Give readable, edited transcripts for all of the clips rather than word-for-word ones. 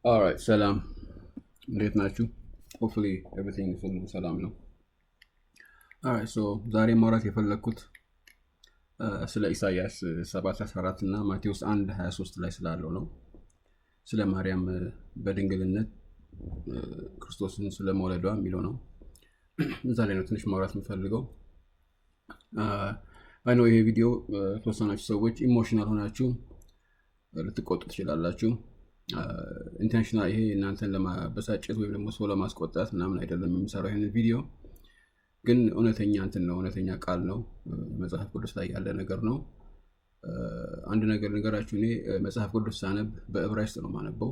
Alright, ሰላም እንዴት ናችሁ? ሆፕፉሊ ኤቭሪቲንግ ሰላም ነው። Alright, so ዛሬ ማውራት የፈለግኩት ስለ ኢሳይያስ 7:14 እና ማቴዎስ 1:23 ላይ ስላለው ነው። ስለ ማርያም በድንግልነት ክርስቶስን ስለመውለዷ የሚለው ነው። እዛ ላይ ነው ትንሽ ማውራት የምፈልገው። አይ ነው ይሄ ቪዲዮ ተወሰናችሁ ሰዎች ኢሞሽናል ሆናችሁ ልትቆጡ ትችላላችሁ። ኢንቴንሽናል ይሄ እናንተን ለማበሳጨት ወይም ደግሞ ሰው ለማስቆጣት ምናምን አይደለም የምሰራው ይሄን ቪዲዮ። ግን እውነተኛ እንትን ነው፣ እውነተኛ ቃል ነው፣ መጽሐፍ ቅዱስ ላይ ያለ ነገር ነው። አንድ ነገር ነገራችሁ፣ እኔ መጽሐፍ ቅዱስ ሳነብ በዕብራይስጥ ነው ማነበው፣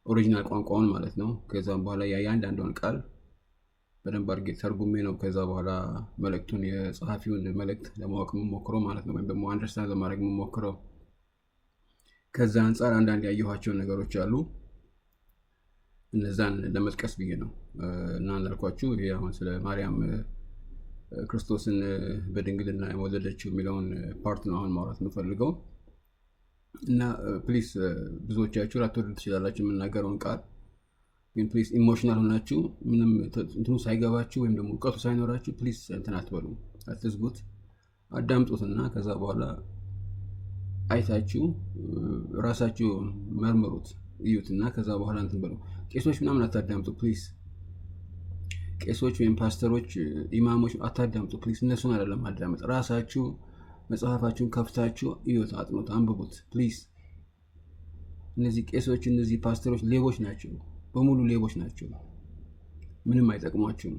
ኦሪጂናል ቋንቋውን ማለት ነው። ከዛም በኋላ ያንዳንዱን ቃል በደንብ አድርጌ ተርጉሜ ነው ከዛ በኋላ መልእክቱን የጸሐፊውን መልእክት ለማወቅ የምሞክረው ማለት ነው፣ ወይም ደግሞ አንደርስታንድ ለማድረግ የምሞክረው። ከዛ አንጻር አንዳንድ ያየኋቸውን ነገሮች አሉ፣ እነዛን ለመጥቀስ ብዬ ነው። እና እንዳልኳችሁ ይሄ አሁን ስለ ማርያም ክርስቶስን በድንግልና የወለደችው የሚለውን ፓርት ነው አሁን ማውራት የምፈልገው። እና ፕሊስ ብዙዎቻችሁ ላትወዱ ትችላላችሁ የምናገረውን ቃል፣ ግን ፕሊስ ኢሞሽናል ሆናችሁ ምንም እንትኑ ሳይገባችሁ ወይም ደግሞ እውቀቱ ሳይኖራችሁ ፕሊስ እንትን አትበሉ፣ አትዝጉት፣ አዳምጡትና ከዛ በኋላ አይታችሁ ራሳችሁ መርምሩት፣ እዩትና ከዛ በኋላ እንትን በሉ። ቄሶች ምናምን አታዳምጡ ፕሊስ። ቄሶች ወይም ፓስተሮች፣ ኢማሞች አታዳምጡ ፕሊስ። እነሱን አይደለም ማዳመጥ፣ ራሳችሁ መጽሐፋችሁን ከፍታችሁ እዩት፣ አጥኑት፣ አንብቡት ፕሊስ። እነዚህ ቄሶች፣ እነዚህ ፓስተሮች ሌቦች ናቸው፣ በሙሉ ሌቦች ናቸው፣ ምንም አይጠቅሟችሁም።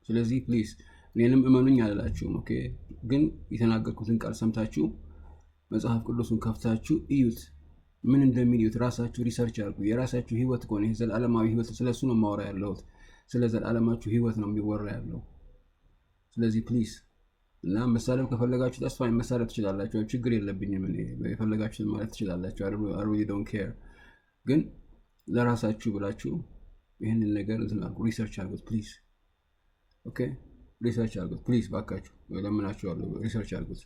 ስለዚህ ፕሊስ እኔንም እመኑኝ አላላችሁም፣ ኦኬ? ግን የተናገርኩትን ቃል ሰምታችሁ መጽሐፍ ቅዱስን ከፍታችሁ እዩት፣ ምን እንደሚል እዩት፣ ራሳችሁ ሪሰርች አድርጉ። የራሳችሁ ህይወት ከሆነ ይሄ ዘላለማዊ ህይወት፣ ስለሱ ነው ማወራ ያለሁት፣ ስለ ዘላለማችሁ ህይወት ነው የሚወራ ያለው። ስለዚህ ፕሊዝ እና መሳለብ ከፈለጋችሁ ተስፋ መሳለብ ትችላላችሁ፣ ችግር የለብኝም። እኔ የፈለጋችሁትን ማለት ትችላላችሁ፣ I really don't care። ግን ለራሳችሁ ብላችሁ ይህንን ነገር እንትን አድርጉ፣ ሪሰርች አድርጉት ፕሊዝ። ኦኬ፣ ሪሰርች አድርጉት ፕሊዝ፣ ባካችሁ ለምናችኋለሁ፣ ሪሰርች አድርጉት።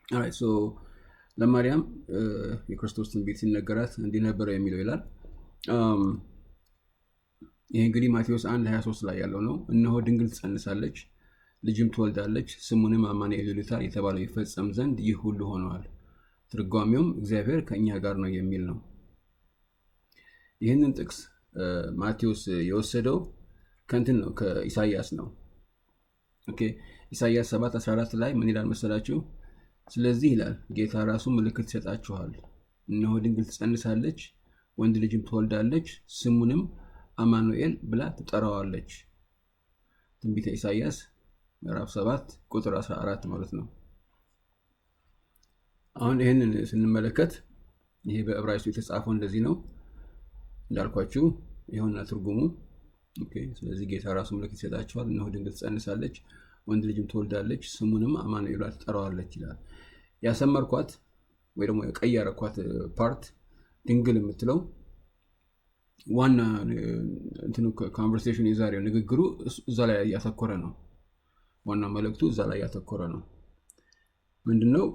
አልራይት፣ ሶ ለማርያም የክርስቶስ ትንቢት ሲነገራት እንዲህ ነበረ የሚለው ይላል። ይሄ እንግዲህ ማቴዎስ 1:23 ላይ ያለው ነው። እነሆ ድንግል ትጸንሳለች፣ ልጅም ትወልዳለች፣ ስሙንም አማኑኤል ይሉታል የተባለው ይፈጸም ዘንድ ይህ ሁሉ ሆነዋል። ትርጓሜውም እግዚአብሔር ከእኛ ጋር ነው የሚል ነው። ይህንን ጥቅስ ማቴዎስ የወሰደው ከእንትን ነው፣ ከኢሳይያስ ነው። ኦኬ፣ ኢሳይያስ 7:14 ላይ ምን ይላል መሰላችሁ? ስለዚህ ይላል ጌታ ራሱ ምልክት ይሰጣችኋል፣ እነሆ ድንግል ትጸንሳለች፣ ወንድ ልጅም ትወልዳለች፣ ስሙንም አማኑኤል ብላ ትጠራዋለች። ትንቢተ ኢሳይያስ ምዕራፍ 7 ቁጥር 14 ማለት ነው። አሁን ይህንን ስንመለከት ይሄ በዕብራይስጡ የተጻፈው እንደዚህ ነው እንዳልኳችሁ፣ ይኸውና ትርጉሙ። ኦኬ፣ ስለዚህ ጌታ ራሱ ምልክት ይሰጣችኋል፣ እነሆ ድንግል ትጸንሳለች፣ ወንድ ልጅም ትወልዳለች፣ ስሙንም አማኑኤል ብላ ትጠራዋለች ይላል። ያሰመርኳት ወይ ደግሞ የቀየረኳት ፓርት ድንግል የምትለው ዋና እንትኑ ኮንቨርሴሽን፣ የዛሬው ንግግሩ እዛ ላይ ያተኮረ ነው። ዋና መልእክቱ እዛ ላይ ያተኮረ ነው። ምንድነው?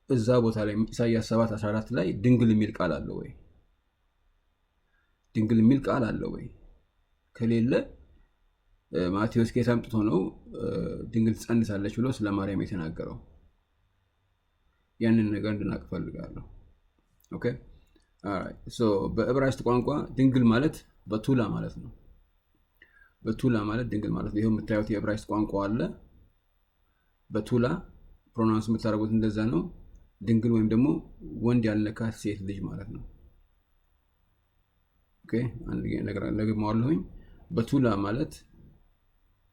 እዛ ቦታ ላይ ኢሳይያስ 7:14 ላይ ድንግል የሚል ቃል አለ ወይ? ድንግል የሚል ቃል አለ ወይ? ከሌለ ማቴዎስ ከየት አምጥቶ ነው ድንግል ትጸንሳለች ብሎ ስለ ማርያም የተናገረው? ያንን ነገር እንድናቅ ፈልጋለሁ። ኦኬ፣ ኦልራይት። ሶ በዕብራይስጥ ቋንቋ ድንግል ማለት በቱላ ማለት ነው። በቱላ ማለት ድንግል ማለት ነው። ይሄው የምታዩት የዕብራይስጥ ቋንቋ አለ። በቱላ ፕሮናንስ የምታደርጉት እንደዛ ነው። ድንግል ወይም ደግሞ ወንድ ያልነካት ሴት ልጅ ማለት ነው። ኦኬ፣ አንድ ነገር ደግመዋለሁኝ። በቱላ ማለት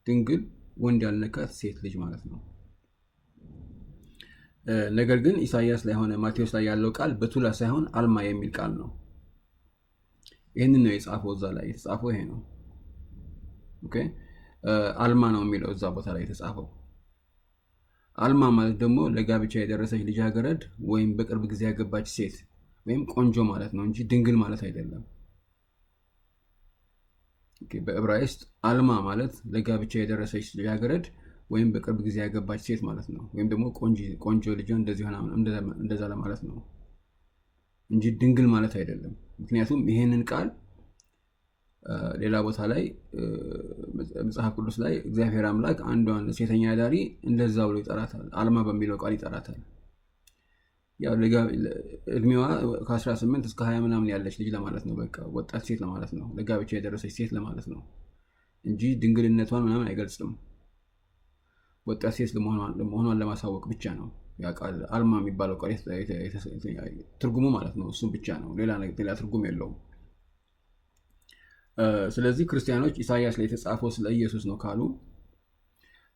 ድንግል ወንድ ያልነካት ሴት ልጅ ማለት ነው። ነገር ግን ኢሳይያስ ላይ ሆነ ማቴዎስ ላይ ያለው ቃል በቱላ ሳይሆን አልማ የሚል ቃል ነው። ይህንን ነው የጻፈው፣ እዛ ላይ የተጻፈው ይሄ ነው። ኦኬ፣ አልማ ነው የሚለው እዛ ቦታ ላይ የተጻፈው። አልማ ማለት ደግሞ ለጋብቻ የደረሰች ልጃገረድ ወይም በቅርብ ጊዜ ያገባች ሴት ወይም ቆንጆ ማለት ነው እንጂ ድንግል ማለት አይደለም። ኦኬ፣ በዕብራይስጥ አልማ ማለት ለጋብቻ የደረሰች ልጃገረድ ወይም በቅርብ ጊዜ ያገባች ሴት ማለት ነው። ወይም ደግሞ ቆንጆ ልጅ እንደዚህ ሆና እንደዛ ለማለት ነው እንጂ ድንግል ማለት አይደለም። ምክንያቱም ይሄንን ቃል ሌላ ቦታ ላይ መጽሐፍ ቅዱስ ላይ እግዚአብሔር አምላክ አንዷን ሴተኛ አዳሪ እንደዛ ብሎ ይጠራታል። አልማ በሚለው ቃል ይጠራታል። ያው እድሜዋ ከ18 እስከ 20 ምናምን ያለች ልጅ ለማለት ነው። በቃ ወጣት ሴት ለማለት ነው። ለጋብቻ የደረሰች ሴት ለማለት ነው እንጂ ድንግልነቷን ምናምን አይገልጽም። ወጣት ሴት መሆኗን ለማሳወቅ ብቻ ነው ያ ቃል አልማ የሚባለው ቃል ትርጉሙ ማለት ነው። እሱም ብቻ ነው፣ ሌላ ትርጉም የለውም። ስለዚህ ክርስቲያኖች ኢሳይያስ ላይ የተጻፈው ስለ ኢየሱስ ነው ካሉ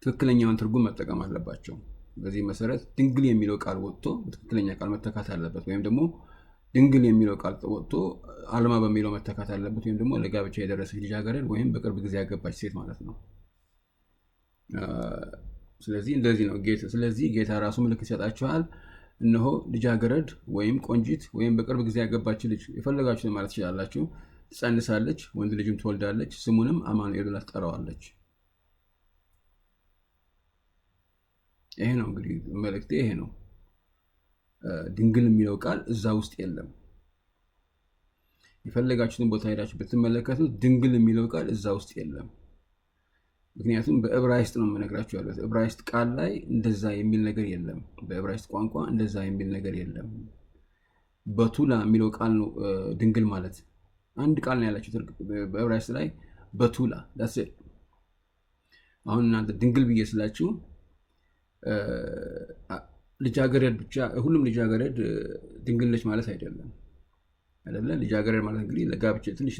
ትክክለኛውን ትርጉም መጠቀም አለባቸው። በዚህ መሰረት ድንግል የሚለው ቃል ወጥቶ በትክክለኛ ቃል መተካት አለበት፣ ወይም ደግሞ ድንግል የሚለው ቃል ወጥቶ አልማ በሚለው መተካት አለበት፣ ወይም ደግሞ ለጋብቻ የደረሰች ልጃገረድ ወይም በቅርብ ጊዜ ያገባች ሴት ማለት ነው። ስለዚህ እንደዚህ ነው ስለዚህ ጌታ ራሱ ምልክት ይሰጣችኋል፣ እነሆ ልጃገረድ ወይም ቆንጂት ወይም በቅርብ ጊዜ ያገባች ልጅ የፈለጋችሁትን ማለት ትችላላችሁ ትጸንሳለች፣ ወንድ ልጅም ትወልዳለች፣ ስሙንም አማኑኤል ብላ ትጠራዋለች። ይሄ ነው እንግዲህ መልእክቴ፣ ይሄ ነው። ድንግል የሚለው ቃል እዛ ውስጥ የለም። የፈለጋችሁትን ቦታ ሄዳችሁ ብትመለከቱ ድንግል የሚለው ቃል እዛ ውስጥ የለም። ምክንያቱም በዕብራይስጥ ነው የምነግራችሁ ያለው። ዕብራይስጥ ቃል ላይ እንደዛ የሚል ነገር የለም። በዕብራይስጥ ቋንቋ እንደዛ የሚል ነገር የለም። በቱላ የሚለው ቃል ነው ድንግል ማለት። አንድ ቃል ነው ያላችሁ በዕብራይስጥ ላይ በቱላ ዳስ። አሁን እናንተ ድንግል ብዬ ስላችሁ ልጃገረድ ብቻ ሁሉም ልጃገረድ ድንግል ነች ማለት አይደለም አይደለ? ልጃገረድ ማለት እንግዲህ ለጋብቻ ትንሽ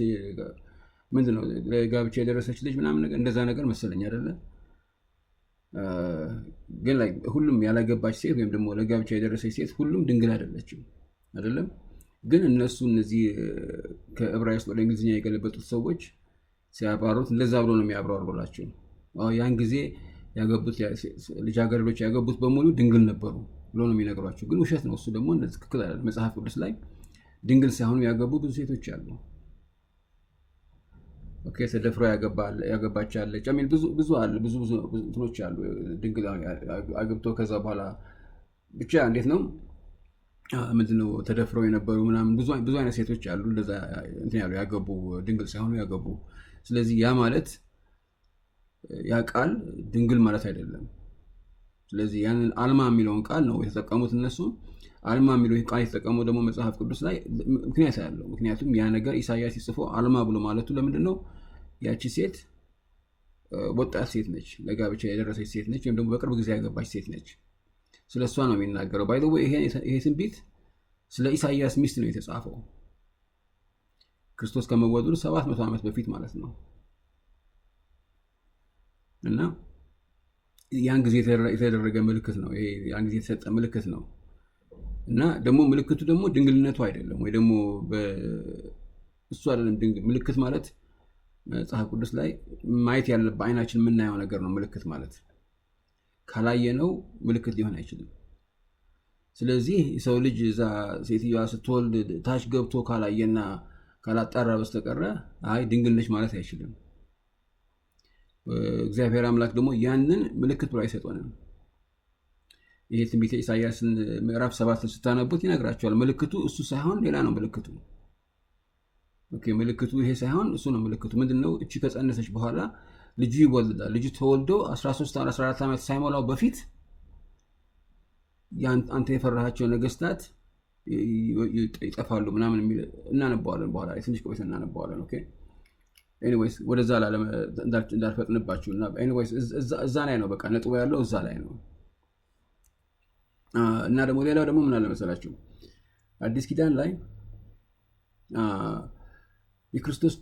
ምንድነው ለጋብቻ የደረሰች ልጅ ምናምን ነገር እንደዛ ነገር መሰለኝ አይደለ? ግን ላይ ሁሉም ያላገባች ሴት ወይም ደግሞ ለጋብቻ የደረሰች ሴት ሁሉም ድንግል አይደለችም አይደለም? ግን እነዚህ ከዕብራይስጥ ወደ እንግሊዝኛ የገለበጡት ሰዎች ሲያባሩት እንደዛ ብሎ ነው የሚያብራሩላቸው። ያን ጊዜ ያገቡት ልጃገረዶች ያገቡት በሙሉ ድንግል ነበሩ ብሎ ነው የሚነግሯቸው። ግን ውሸት ነው። እሱ ደግሞ ትክክል አይደለም። መጽሐፍ ቅዱስ ላይ ድንግል ሳይሆኑ ያገቡ ብዙ ሴቶች አሉ። ኦኬ፣ ተደፍሮ ያገባች አለች። ብዙ አለ፣ ብዙ እንትኖች አሉ። ድንግል አግብቶ ከዛ በኋላ ብቻ እንዴት ነው ምንድነው ተደፍረው የነበሩ ምናምን ብዙ አይነት ሴቶች አሉ። እንደዛ እንትን ያሉ ያገቡ ድንግል ሳይሆኑ ያገቡ። ስለዚህ ያ ማለት ያ ቃል ድንግል ማለት አይደለም። ስለዚህ ያንን አልማ የሚለውን ቃል ነው የተጠቀሙት እነሱ። አልማ የሚለው ቃል የተጠቀመው ደግሞ መጽሐፍ ቅዱስ ላይ ምክንያት ያለው። ምክንያቱም ያ ነገር ኢሳይያስ ሲጽፎ አልማ ብሎ ማለቱ ለምንድን ነው? ያቺ ሴት ወጣት ሴት ነች፣ ለጋብቻ የደረሰች ሴት ነች፣ ወይም ደግሞ በቅርብ ጊዜ ያገባች ሴት ነች። ስለ እሷ ነው የሚናገረው። ባይ ዘ ወይ ይሄ ትንቢት ስለ ኢሳይያስ ሚስት ነው የተጻፈው፣ ክርስቶስ ከመወለዱ 700 ዓመት በፊት ማለት ነው። እና ያን ጊዜ የተደረገ ምልክት ነው። ይሄ ያን ጊዜ የተሰጠ ምልክት ነው። እና ደግሞ ምልክቱ ደግሞ ድንግልነቱ አይደለም፣ ወይ ደግሞ እሱ አይደለም። ምልክት ማለት መጽሐፍ ቅዱስ ላይ ማየት ያለበት አይናችን የምናየው ነገር ነው። ምልክት ማለት ካላየነው ምልክት ሊሆን አይችልም። ስለዚህ ሰው ልጅ እዛ ሴትዮዋ ስትወልድ ታች ገብቶ ካላየና ካላጣራ በስተቀረ አይ ድንግል ነች ማለት አይችልም። እግዚአብሔር አምላክ ደግሞ ያንን ምልክት ብሎ አይሰጠንም። ይሄ ትንቢተ ኢሳይያስን ምዕራፍ 7 ስታነቡት ይነግራቸዋል። ምልክቱ እሱ ሳይሆን ሌላ ነው ምልክቱ። ኦኬ፣ ምልክቱ ይሄ ሳይሆን እሱ ነው ምልክቱ። ምንድነው? እቺ ከጸነሰች በኋላ ልጁ ይወልዳል። ልጁ ተወልዶ 13 14 ዓመት ሳይሞላው በፊት አንተ የፈራሃቸው ነገስታት ይጠፋሉ ምናምን የሚል እናነባዋለን። በኋላ ትንሽ ቆይተን እናነባዋለን። ኦኬ፣ ኤኒዌይስ ወደዛ እንዳልፈጥንባችሁ እና ኤኒዌይስ እዛ ላይ ነው በቃ ነጥቡ ያለው እዛ ላይ ነው። እና ደግሞ ሌላው ደግሞ ምን አለ መሰላችሁ? አዲስ ኪዳን ላይ የክርስቶስ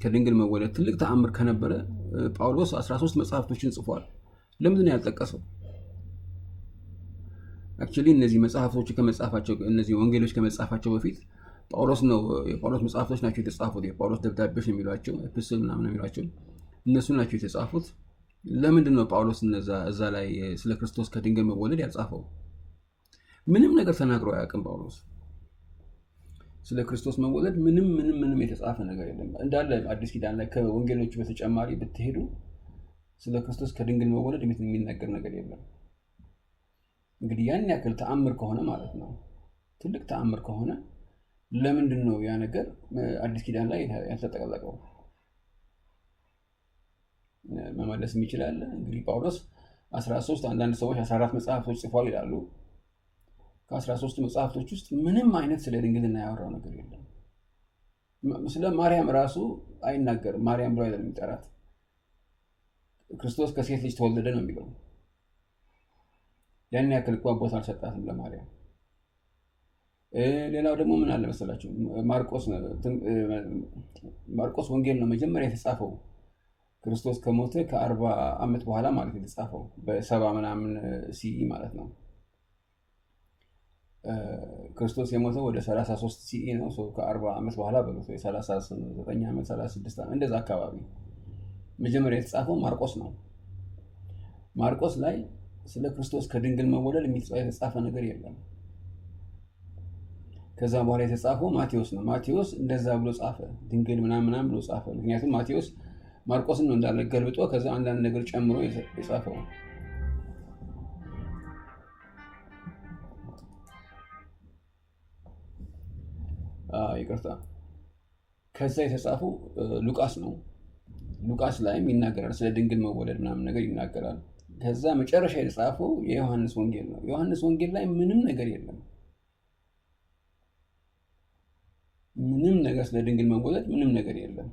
ከድንግል መወለድ ትልቅ ተአምር ከነበረ ጳውሎስ 13 መጽሐፍቶችን ጽፏል። ለምንድን ነው ያልጠቀሰው? አክቹሊ እነዚህ መጽሐፍቶች ከመጻፋቸው እነዚህ ወንጌሎች ከመጻፋቸው በፊት የጳውሎስ መጽሐፍቶች ናቸው የተጻፉት። የጳውሎስ ደብዳቤዎች የሚሏቸው ኤፒስቶል ምናምን የሚሏቸው እነሱ ናቸው የተጻፉት። ለምንድን ነው ጳውሎስ እዛ ላይ ስለ ክርስቶስ ከድንግል መወለድ ያልጻፈው? ምንም ነገር ተናግሮ አያውቅም ጳውሎስ ስለ ክርስቶስ መወለድ። ምንም የተጻፈ ነገር የለም። እንዳለ አዲስ ኪዳን ላይ ከወንጌሎቹ በተጨማሪ ብትሄዱ ስለ ክርስቶስ ከድንግል መወለድ የሚነገር ነገር የለም። እንግዲህ ያን ያክል ተአምር ከሆነ ማለት ነው፣ ትልቅ ተአምር ከሆነ ለምንድን ነው ያ ነገር አዲስ ኪዳን ላይ ያልተጠቀለቀው? መመለስ ይችላል። እንግዲህ ጳውሎስ 13 አንዳንድ ሰዎች 14 መጽሐፍቶች ጽፏል ይላሉ። ከ13 መጽሐፍቶች ውስጥ ምንም አይነት ስለ ድንግልና ያወራው ነገር የለም። ስለ ማርያም ራሱ አይናገርም። ማርያም ብሎ አይደለም የሚጠራት፣ ክርስቶስ ከሴት ልጅ ተወለደ ነው የሚለው። ያን ያክል እንኳን ቦታ አልሰጣትም ለማርያም። ሌላው ደግሞ ምን አለ መሰላችሁ? ማርቆስ ወንጌል ነው መጀመሪያ የተጻፈው ክርስቶስ ከሞተ ከ40 ዓመት በኋላ ማለት የተጻፈው በ70 ምናምን ሲኢ ማለት ነው። ክርስቶስ የሞተው ወደ 33 ሲኢ ነው። ከ40 ዓመት በኋላ በሉት፣ 39 ዓመት 36 ዓመት እንደዛ አካባቢ መጀመሪያ የተጻፈው ማርቆስ ነው። ማርቆስ ላይ ስለ ክርስቶስ ከድንግል መወለድ የተጻፈ ነገር የለም። ከዛ በኋላ የተጻፈው ማቴዎስ ነው። ማቴዎስ እንደዛ ብሎ ጻፈ፣ ድንግል ምናምን ብሎ ጻፈ። ምክንያቱም ማቴዎስ ማርቆስን ነው እንዳለ ገልብጦ ከዛ አንዳንድ ነገር ጨምሮ የጻፈው። ይቅርታ፣ ከዛ የተጻፈው ሉቃስ ነው። ሉቃስ ላይም ይናገራል ስለ ድንግል መወለድ ምናምን ነገር ይናገራል። ከዛ መጨረሻ የተጻፈው የዮሐንስ ወንጌል ነው። ዮሐንስ ወንጌል ላይ ምንም ነገር የለም። ምንም ነገር ስለ ድንግል መወለድ ምንም ነገር የለም።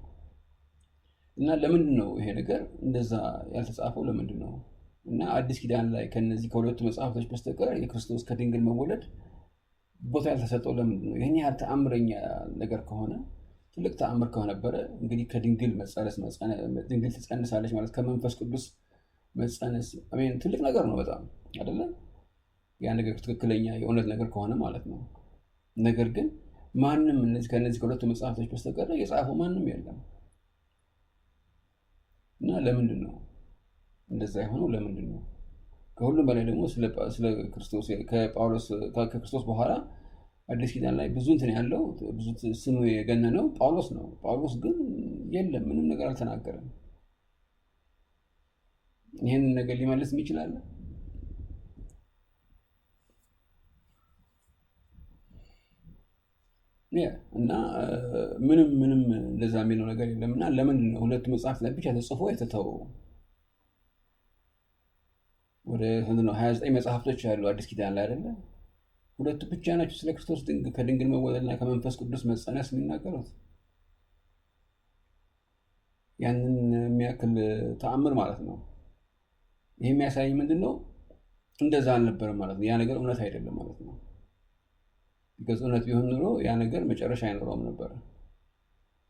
እና ለምንድን ነው ይሄ ነገር እንደዛ ያልተጻፈው? ለምንድን ነው? እና አዲስ ኪዳን ላይ ከነዚህ ከሁለቱ መጽሐፍቶች በስተቀር የክርስቶስ ከድንግል መወለድ ቦታ ያልተሰጠው ለምንድን ነው? ይህን ያህል ተአምረኛ ነገር ከሆነ፣ ትልቅ ተአምር ከነበረ እንግዲህ ከድንግል መጸነስ ድንግል ትጸንሳለች ማለት ከመንፈስ ቅዱስ መጸነስ ትልቅ ነገር ነው በጣም አይደለ? ያ ነገር ትክክለኛ የእውነት ነገር ከሆነ ማለት ነው። ነገር ግን ማንም ከነዚህ ከሁለቱ መጽሐፍቶች በስተቀር የጻፈው ማንም የለም። እና ለምንድን ነው እንደዛ የሆነው? ለምንድን ነው? ከሁሉም በላይ ደግሞ ስለ ክርስቶስ ከክርስቶስ በኋላ አዲስ ኪዳን ላይ ብዙ እንትን ያለው ብዙ ስሙ የገነነው ጳውሎስ ነው። ጳውሎስ ግን የለም፣ ምንም ነገር አልተናገረም። ይህንን ነገር ሊመልስ ይችላል? እና ምንም እንደዛ የሚለው ነገር የለም። እና ለምንድን ነው ሁለቱ መጽሐፍ ላይ ብቻ ተጽፎ የተተወው? ወደ 29 መጽሐፍቶች ያሉ አዲስ ኪዳን ላይ አይደለ? ሁለቱ ብቻ ናቸው ስለ ክርስቶስ ከድንግል መወለድና ከመንፈስ ቅዱስ መጸነስ የሚናገሩት። ያንን የሚያክል ተአምር ማለት ነው። ይህ የሚያሳይ ምንድን ነው? እንደዛ አልነበረም ማለት ነው። ያ ነገር እውነት አይደለም ማለት ነው። እውነት ቢሆን ኑሮ ያ ነገር መጨረሻ አይኖረውም ነበር።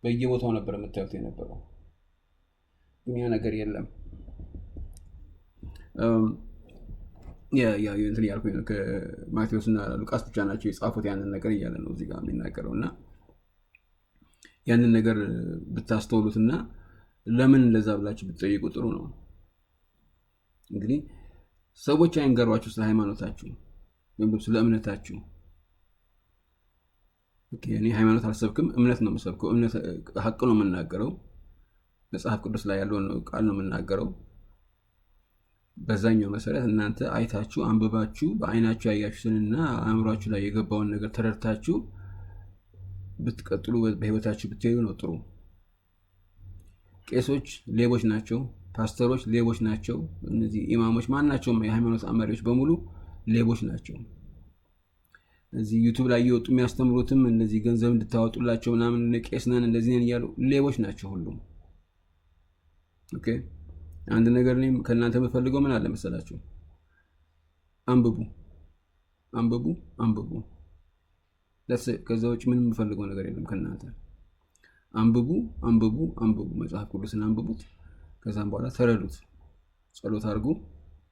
በየቦታው ነበር የምታዩት የነበረው። ግን ያ ነገር የለም። እንትን እያልኩኝ ነው። ከማቴዎስ እና ሉቃስ ብቻ ናቸው የጻፉት ያንን ነገር እያለ ነው እዚህ ጋር የሚናገረው። እና ያንን ነገር ብታስተውሉትና ለምን እንደዛ ብላችሁ ብትጠይቁ ጥሩ ነው። እንግዲህ ሰዎች አይንገሯችሁ ስለ ሃይማኖታችሁ ወይም ስለ እምነታችሁ። እኔ ሃይማኖት አልሰብክም፣ እምነት ነው የምሰብከው። እምነት ሀቅ ነው የምናገረው። መጽሐፍ ቅዱስ ላይ ያለውን ቃል ነው የምናገረው። በዛኛው መሰረት እናንተ አይታችሁ አንብባችሁ በአይናችሁ ያያችሁትንና አእምሯችሁ ላይ የገባውን ነገር ተረድታችሁ ብትቀጥሉ በህይወታችሁ ብትሄዱ ነው ጥሩ። ቄሶች ሌቦች ናቸው፣ ፓስተሮች ሌቦች ናቸው፣ እነዚህ ኢማሞች ማናቸውም የሃይማኖት አማሪዎች በሙሉ ሌቦች ናቸው። እዚህ ዩቲዩብ ላይ እየወጡ የሚያስተምሩትም እነዚህ ገንዘብ እንድታወጡላቸው ምናምን ቄስ ነን እንደዚህ ነን እያሉ ሌቦች ናቸው ሁሉም። ኦኬ፣ አንድ ነገር እኔም ከእናንተ የምፈልገው ምን አለ መሰላችሁ? አንብቡ አንብቡ አንብቡ። ከዛ ውጭ ምንም የምፈልገው ነገር የለም ከእናንተ። አንብቡ አንብቡ አንብቡ። መጽሐፍ ቅዱስን አንብቡት። ከዛም በኋላ ተረዱት። ጸሎት አድርጉ፣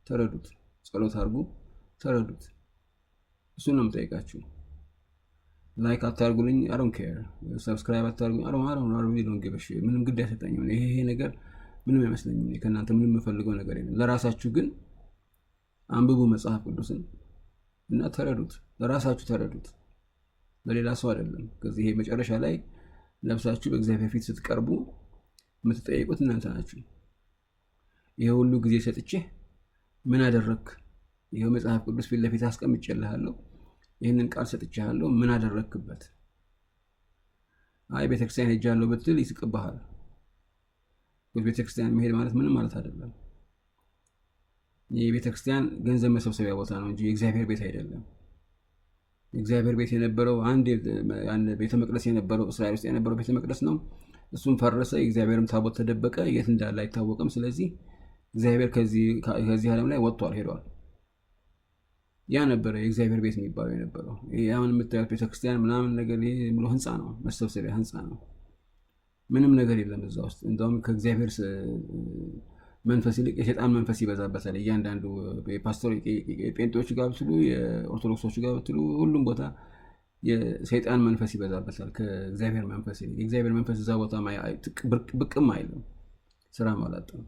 ተረዱት። ጸሎት አድርጉ፣ ተረዱት። እሱን ነው የምጠይቃችሁ። ላይክ አታርጉልኝ፣ I don't care። ሰብስክራይብ አታርጉኝ፣ I don't give a shit። ምንም ግድ አይሰጠኝም። ይሄ ነገር ምንም አይመስለኝም። ከእናንተ ምንም የምፈልገው ነገር የለም። ለራሳችሁ ግን አንብቡ መጽሐፍ ቅዱስን እና ተረዱት። ለራሳችሁ ተረዱት፣ ለሌላ ሰው አይደለም። ከዚህ ይሄ መጨረሻ ላይ ለብሳችሁ በእግዚአብሔር ፊት ስትቀርቡ የምትጠይቁት እናንተ ናችሁ። ይሄ ሁሉ ጊዜ ሰጥቼ ምን አደረክ? ይሄው መጽሐፍ ቅዱስ ፊት ለፊት አስቀምጬልሃለሁ። ይህንን ቃል ሰጥቼሃለሁ፣ ምን አደረክበት? አይ ቤተክርስቲያን ሄጃለሁ ብትል ይስቅብሃል። ቤተክርስቲያን መሄድ ማለት ምንም ማለት አይደለም። የቤተክርስቲያን ገንዘብ መሰብሰቢያ ቦታ ነው እንጂ የእግዚአብሔር ቤት አይደለም። የእግዚአብሔር ቤት የነበረው አንድ ቤተ መቅደስ የነበረው እስራኤል ውስጥ የነበረው ቤተ መቅደስ ነው። እሱም ፈረሰ። የእግዚአብሔርም ታቦት ተደበቀ፣ የት እንዳለ አይታወቅም። ስለዚህ እግዚአብሔር ከዚህ ዓለም ላይ ወጥቷል፣ ሄዷል። ያ ነበረ የእግዚአብሔር ቤት የሚባለው የነበረው። አሁን የምታዩት ቤተክርስቲያን ምናምን ነገር ብሎ ህንፃ ነው፣ መሰብሰቢያ ህንፃ ነው። ምንም ነገር የለም እዛ ውስጥ። እንደውም ከእግዚአብሔር መንፈስ ይልቅ የሰይጣን መንፈስ ይበዛበታል። እያንዳንዱ የፓስተር ጴንጤዎች ጋር ብትሉ፣ የኦርቶዶክሶች ጋር ብትሉ፣ ሁሉም ቦታ የሰይጣን መንፈስ ይበዛበታል ከእግዚአብሔር መንፈስ ይልቅ። የእግዚአብሔር መንፈስ እዛ ቦታ ብቅም አይልም፣ ስራም አላጣም።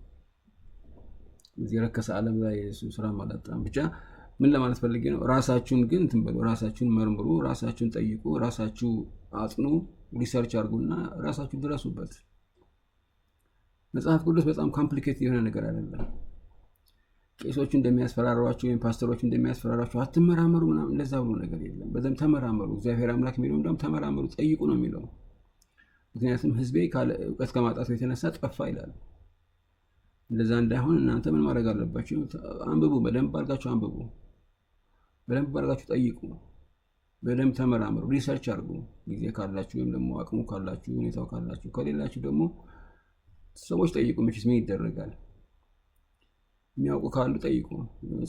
እዚህ የረከሰ ዓለም ላይ ስራም አላጣም። ብቻ ምን ለማለት ፈልጌ ነው? ራሳችሁን ግን እንትን በሉ፣ ራሳችሁን መርምሩ፣ ራሳችሁን ጠይቁ፣ ራሳችሁ አጥኑ፣ ሪሰርች አድርጉና ራሳችሁ ድረሱበት። መጽሐፍ ቅዱስ በጣም ኮምፕሊኬት የሆነ ነገር አይደለም። ቄሶቹ እንደሚያስፈራሯቸው ወይም ፓስተሮች እንደሚያስፈራሯቸው አትመራመሩ ምናምን እንደዛ ብሎ ነገር የለም። በደንብ ተመራመሩ። እግዚአብሔር አምላክ የሚለው እንደውም ተመራመሩ፣ ጠይቁ ነው የሚለው። ምክንያቱም ሕዝቤ እውቀት ከማጣቱ የተነሳ ጠፋ ይላል። እንደዛ እንዳይሆን እናንተ ምን ማድረግ አለባችሁ? አንብቡ፣ በደንብ አድርጋችሁ አንብቡ፣ በደንብ አድርጋችሁ ጠይቁ፣ በደንብ ተመራመሩ፣ ሪሰርች አድርጉ። ጊዜ ካላችሁ ወይም ደግሞ አቅሙ ካላችሁ፣ ሁኔታው ካላችሁ፣ ከሌላችሁ ደግሞ ሰዎች ጠይቁ። መቼስ ምን ይደረጋል? የሚያውቁ ካሉ ጠይቁ፣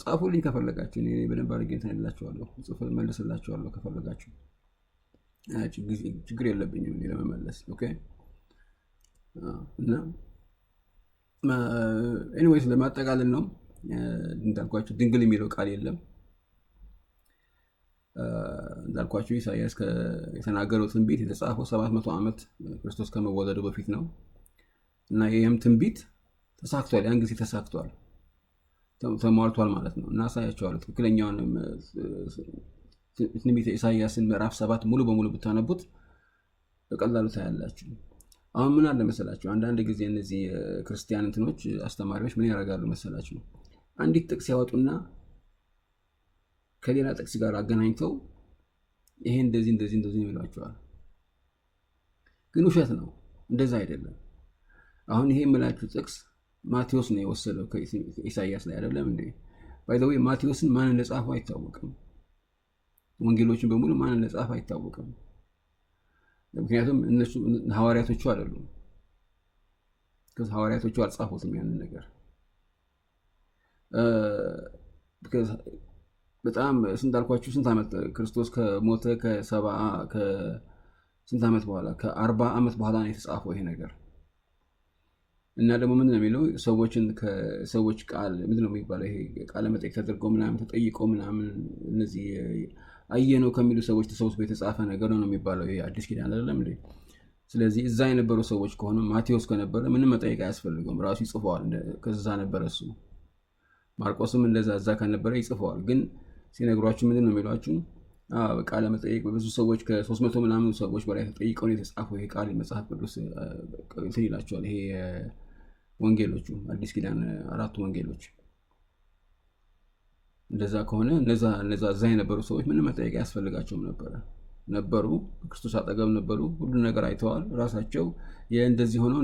ጻፉልኝ ከፈለጋችሁ። እኔ በደንብ አድርጌ እንትን እላችኋለሁ፣ ጽፎ መልስላችኋለሁ ከፈለጋችሁ። ችግር የለብኝም እኔ ለመመለስ። ኦኬ። እና ኤኒዌይስ ለማጠቃለል ነው እንዳልኳችሁ፣ ድንግል የሚለው ቃል የለም። እንዳልኳችሁ ኢሳያስ የተናገረው ትንቢት የተጻፈው 700 ዓመት ክርስቶስ ከመወለዱ በፊት ነው። እና ይህም ትንቢት ተሳክቷል። ያን ጊዜ ተሳክቷል፣ ተሟልቷል ማለት ነው። እና አሳያቸዋለሁ። ትክክለኛውን ትንቢት ኢሳያስን ምዕራፍ 7 ሙሉ በሙሉ ብታነቡት በቀላሉ ታያላችሁ። አሁን ምን አለ መሰላችሁ? አንዳንድ ጊዜ እነዚህ ክርስቲያን እንትኖች አስተማሪዎች ምን ያደርጋሉ መሰላችሁ? አንዲት ጥቅስ ያወጡና ከሌላ ጥቅስ ጋር አገናኝተው ይሄ እንደዚህ እንደዚህ እንደዚህ ይሏቸዋል። ግን ውሸት ነው፣ እንደዛ አይደለም። አሁን ይሄ የምላችሁ ጥቅስ ማቴዎስ ነው የወሰደው ከኢሳያስ ላይ አይደለም እንዴ? ባይ ዘ ዌይ ማቴዎስን ማን እንደጻፈው አይታወቅም። ወንጌሎችን በሙሉ ማን እንደጻፈው አይታወቅም። ምክንያቱም እነሱ ሐዋርያቶቹ አይደሉም። ሐዋርያቶቹ አልጻፉትም ያንን ነገር። በጣም እንዳልኳችሁ ስንት ዓመት ክርስቶስ ከሞተ ስንት ዓመት በኋላ ከ40 ዓመት በኋላ ነው የተጻፈው ይሄ ነገር። እና ደግሞ ምንድነው የሚለው? ከሰዎች ቃል ምንድነው የሚባለው? ይሄ ቃለ መጠይቅ ተደርጎ ምናምን ተጠይቆ ምናምን እነዚህ አየነው ከሚሉ ሰዎች ተሰብስቦ የተጻፈ ነገር ነው የሚባለው። ይሄ አዲስ ኪዳን አይደለም እንዴ? ስለዚህ እዛ የነበሩ ሰዎች ከሆነ ማቴዎስ ከነበረ ምንም መጠየቅ አያስፈልገውም፣ ራሱ ይጽፈዋል። ከዛ ነበረ እሱ። ማርቆስም እንደዛ እዛ ከነበረ ይጽፈዋል። ግን ሲነግሯችሁ ምንድን ነው የሚሏችሁ? ቃለ መጠይቅ በብዙ ሰዎች ከ300 ምናምን ሰዎች በላይ ተጠይቀው ነው የተጻፈው ይሄ ቃል መጽሐፍ ቅዱስ እንትን ይላቸዋል። ይሄ ወንጌሎቹ አዲስ ኪዳን 4 ወንጌሎች። እንደዛ ከሆነ እነዛ እዛ የነበሩ ሰዎች ምንም መጠየቅ አያስፈልጋቸውም ነበሩ። ክርስቶስ አጠገብ ነበሩ። ሁሉ ነገር አይተዋል ራሳቸው። እንደዚህ ሆኖ